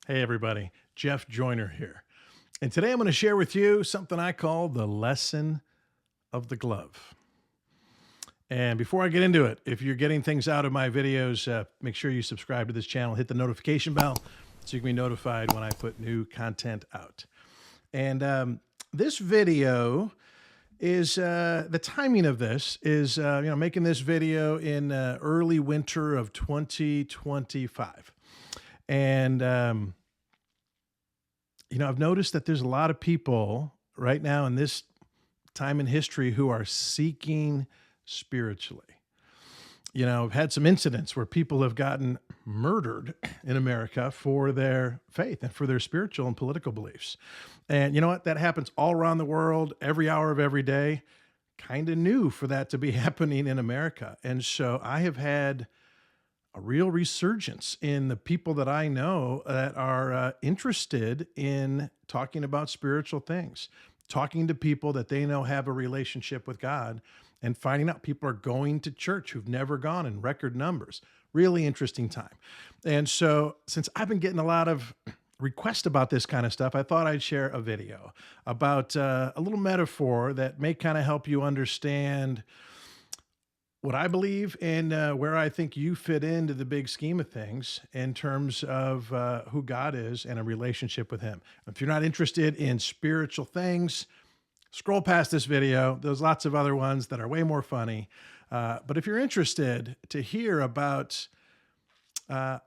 Hey, everybody. Jeff Joyner here. And today I'm going to share with you something I call the lesson of the glove. And before I get into it, if you're getting things out of my videos, make sure you subscribe to this channel, hit the notification bell so you can be notified when I put new content out. And this video is the timing of this is, making this video in early winter of 2025. And, I've noticed that there's a lot of people right now in this time in history who are seeking spiritually. I've had some incidents where people have gotten murdered in America for their faith and for their spiritual and political beliefs. And you know what? That happens all around the world, every hour of every day. Kind of new for that to be happening in America. And so I have had a real resurgence in the people that I know that are interested in talking about spiritual things, talking to people that they know have a relationship with God, and finding out people are going to church who've never gone in record numbers. Really interesting time. And so, since I've been getting a lot of requests about this kind of stuff, I thought I'd share a video about a little metaphor that may kind of help you understand what I believe and where I think you fit into the big scheme of things in terms of who God is and a relationship with Him. If you're not interested in spiritual things, scroll past this video. There's lots of other ones that are way more funny. But if you're interested to hear about how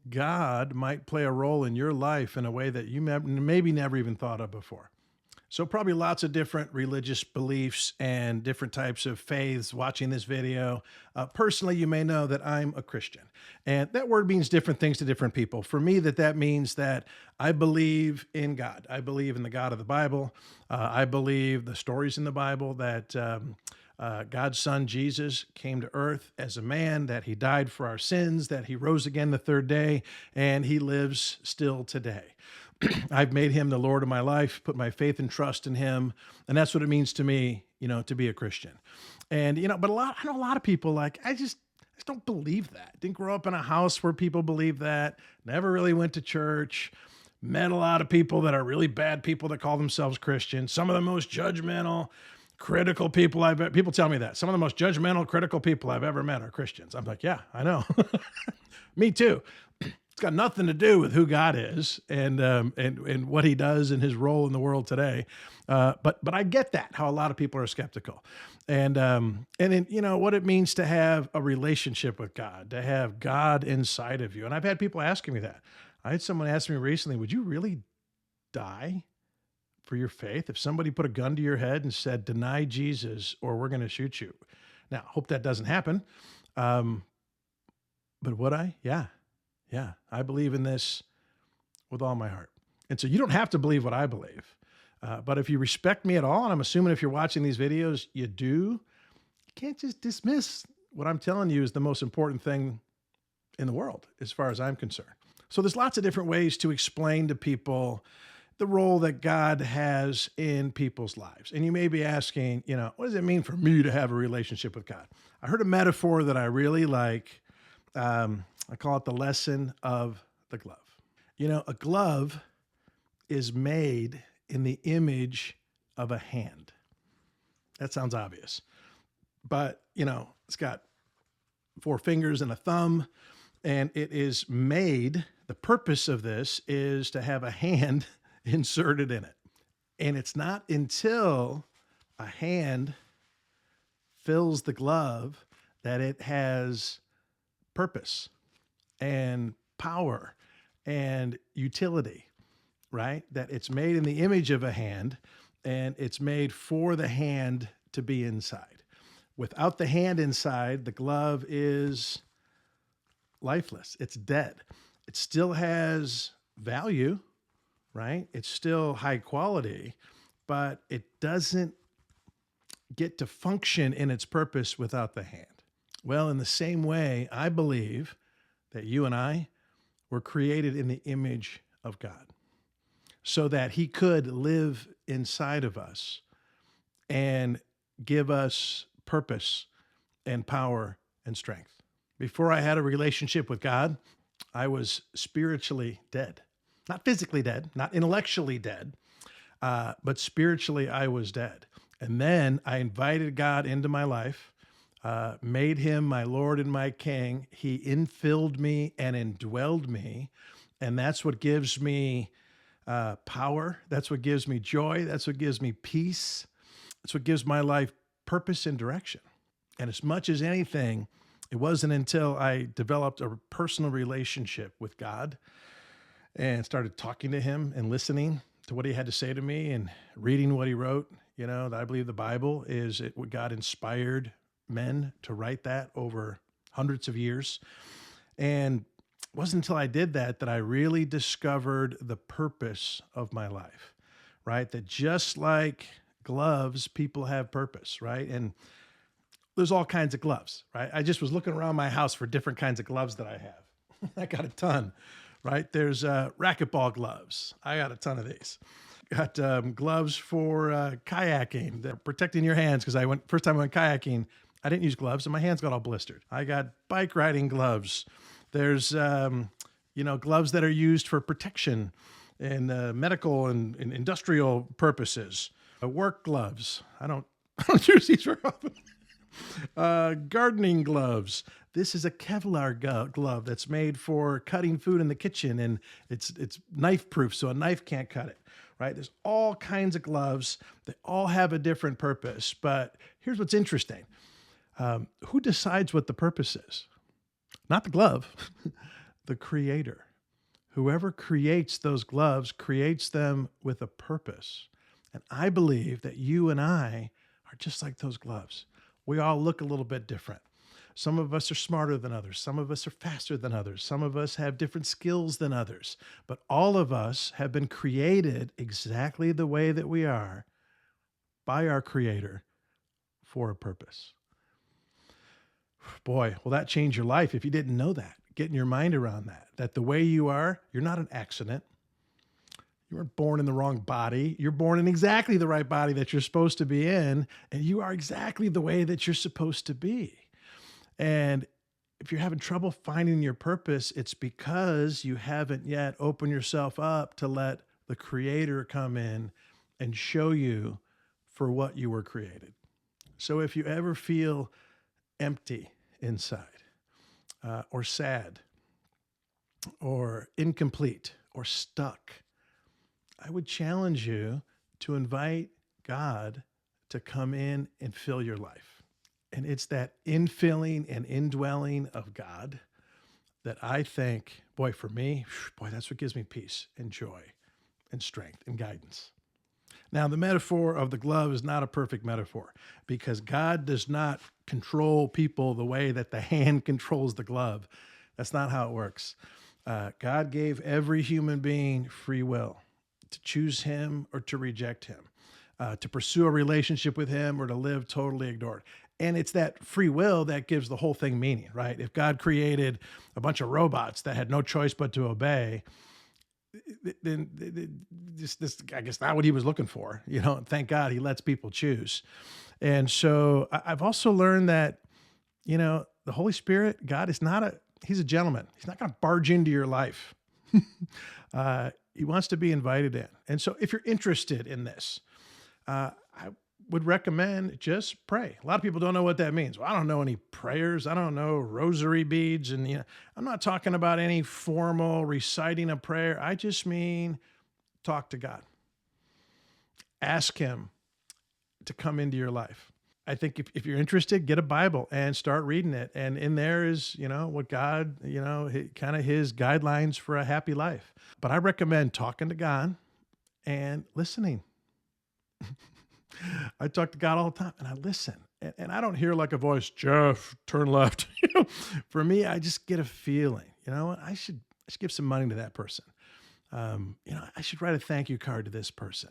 God might play a role in your life in a way that you maybe never even thought of before. So probably lots of different religious beliefs and different types of faiths watching this video. Personally, you may know that I'm a Christian, and that word means different things to different people. For me, that means that I believe in God. I believe in the God of the Bible. I believe the stories in the Bible that God's son Jesus came to earth as a man, that he died for our sins, that he rose again the third day, and he lives still today. I've made him the Lord of my life, put my faith and trust in him. And that's what it means to me, to be a Christian. And, but I know a lot of people I just don't believe that. Didn't grow up in a house where people believe that, never really went to church, met a lot of people that are really bad people that call themselves Christians. Some of the most judgmental, critical people people tell me that some of the most judgmental, critical people I've ever met are Christians. I'm like, yeah, I know. Me too. It's got nothing to do with who God is and what He does and His role in the world today, but I get that how a lot of people are skeptical, and in, what it means to have a relationship with God, to have God inside of you. And I've had people asking me that. I had someone ask me recently, "Would you really die for your faith if somebody put a gun to your head and said deny Jesus or we're going to shoot you?" Now, hope that doesn't happen, but would I? Yeah. Yeah, I believe in this with all my heart. And so you don't have to believe what I believe. But if you respect me at all, and I'm assuming if you're watching these videos, you do, you can't just dismiss what I'm telling you is the most important thing in the world, as far as I'm concerned. So there's lots of different ways to explain to people the role that God has in people's lives. And you may be asking, what does it mean for me to have a relationship with God? I heard a metaphor that I really like. I call it the lesson of the glove. A glove is made in the image of a hand. That sounds obvious, but it's got 4 fingers and a thumb, and it is made. The purpose of this is to have a hand inserted in it. And it's not until a hand fills the glove that it has purpose and power and utility, right? That it's made in the image of a hand, and it's made for the hand to be inside. Without the hand inside, the glove is lifeless. It's dead. It still has value, right? It's still high quality, but it doesn't get to function in its purpose without the hand. Well, in the same way, I believe that you and I were created in the image of God so that He could live inside of us and give us purpose and power and strength. Before I had a relationship with God, I was spiritually dead, not physically dead, not intellectually dead, but spiritually I was dead. And then I invited God into my life, made him my Lord and my King. He infilled me and indwelled me. And that's what gives me power. That's what gives me joy. That's what gives me peace. That's what gives my life purpose and direction. And as much as anything, it wasn't until I developed a personal relationship with God and started talking to him and listening to what he had to say to me and reading what he wrote, that I believe the Bible is what God inspired men to write that over hundreds of years. And it wasn't until I did that that I really discovered the purpose of my life, right? That just like gloves, people have purpose, right? And there's all kinds of gloves, right? I just was looking around my house for different kinds of gloves that I have. I got a ton, right? There's racquetball gloves. I got a ton of these. Got gloves for kayaking, that are protecting your hands, because first time I went kayaking, I didn't use gloves and my hands got all blistered. I got bike riding gloves. There's gloves that are used for protection and medical and industrial purposes. Work gloves. I don't use these very often. Gardening gloves. This is a Kevlar glove that's made for cutting food in the kitchen, and it's knife proof, so a knife can't cut it, right? There's all kinds of gloves. They all have a different purpose, but here's what's interesting. Who decides what the purpose is? Not the glove, the creator. Whoever creates those gloves creates them with a purpose. And I believe that you and I are just like those gloves. We all look a little bit different. Some of us are smarter than others. Some of us are faster than others. Some of us have different skills than others. But all of us have been created exactly the way that we are by our Creator for a purpose. Boy, will that change your life if you didn't know that. Getting your mind around that the way you are, you're not an accident. You weren't born in the wrong body. You're born in exactly the right body that you're supposed to be in, and you are exactly the way that you're supposed to be. And if you're having trouble finding your purpose, it's because you haven't yet opened yourself up to let the Creator come in and show you for what you were created. So if you ever feel empty inside, or sad, or incomplete, or stuck, I would challenge you to invite God to come in and fill your life. And it's that infilling and indwelling of God that I think, boy, for me, that's what gives me peace and joy and strength and guidance. Now, the metaphor of the glove is not a perfect metaphor, because God does not control people the way that the hand controls the glove. That's not how it works. God gave every human being free will to choose him or to reject him, to pursue a relationship with him or to live totally ignored. And it's that free will that gives the whole thing meaning, right? If God created a bunch of robots that had no choice but to obey, then this I guess not what he was looking for, and thank God he lets people choose. And so I've also learned that, the Holy Spirit, God is he's a gentleman. He's not going to barge into your life. He wants to be invited in. And so if you're interested in this, I would recommend just pray. A lot of people don't know what that means. Well, I don't know any prayers. I don't know rosary beads. And I'm not talking about any formal reciting a prayer. I just mean talk to God. Ask him to come into your life. I think if you're interested, get a Bible and start reading it. And in there is, what God, kind of his guidelines for a happy life. But I recommend talking to God and listening. I talk to God all the time and I listen. And I don't hear like a voice, Jeff, turn left. For me, I just get a feeling, I should give some money to that person. I should write a thank you card to this person.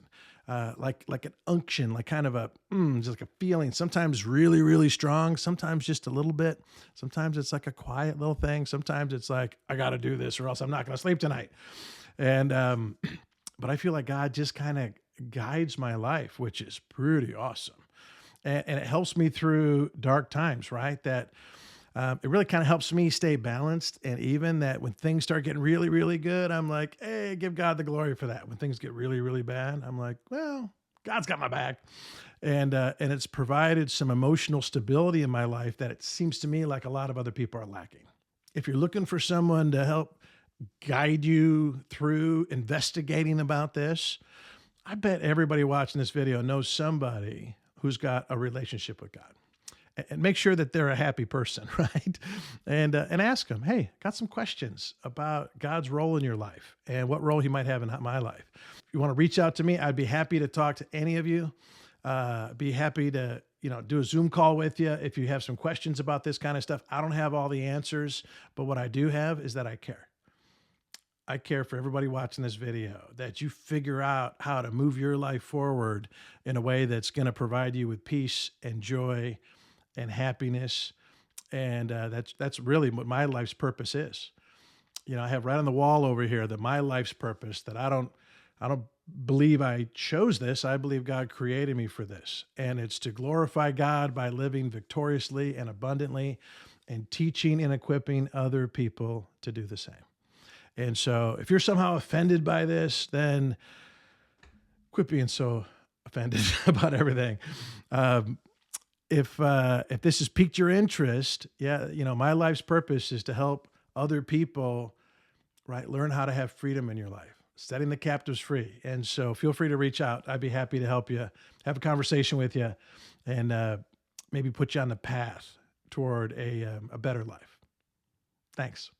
Like an unction, like kind of just like a feeling, sometimes really, really strong, sometimes just a little bit. Sometimes it's like a quiet little thing. Sometimes it's like, I got to do this or else I'm not going to sleep tonight. And, but I feel like God just kind of guides my life, which is pretty awesome. And it helps me through dark times, right? That It really kind of helps me stay balanced. And even that when things start getting really, really good, I'm like, hey, give God the glory for that. When things get really, really bad, I'm like, well, God's got my back. And it's provided some emotional stability in my life that it seems to me like a lot of other people are lacking. If you're looking for someone to help guide you through investigating about this, I bet everybody watching this video knows somebody who's got a relationship with God. And make sure that they're a happy person, right? And ask them, hey, got some questions about God's role in your life and what role He might have in my life. If you want to reach out to me, I'd be happy to talk to any of you. Be happy to do a Zoom call with you if you have some questions about this kind of stuff. I don't have all the answers, but what I do have is that I care. I care for everybody watching this video, that you figure out how to move your life forward in a way that's going to provide you with peace and joy and happiness. And that's really what my life's purpose is. I have right on the wall over here that my life's purpose, that I don't believe I chose this. I believe God created me for this. And it's to glorify God by living victoriously and abundantly and teaching and equipping other people to do the same. And so if you're somehow offended by this, then quit being so offended about everything. If this has piqued your interest, yeah, my life's purpose is to help other people, right, learn how to have freedom in your life, setting the captives free. And so feel free to reach out. I'd be happy to help you, have a conversation with you, and maybe put you on the path toward a better life. Thanks.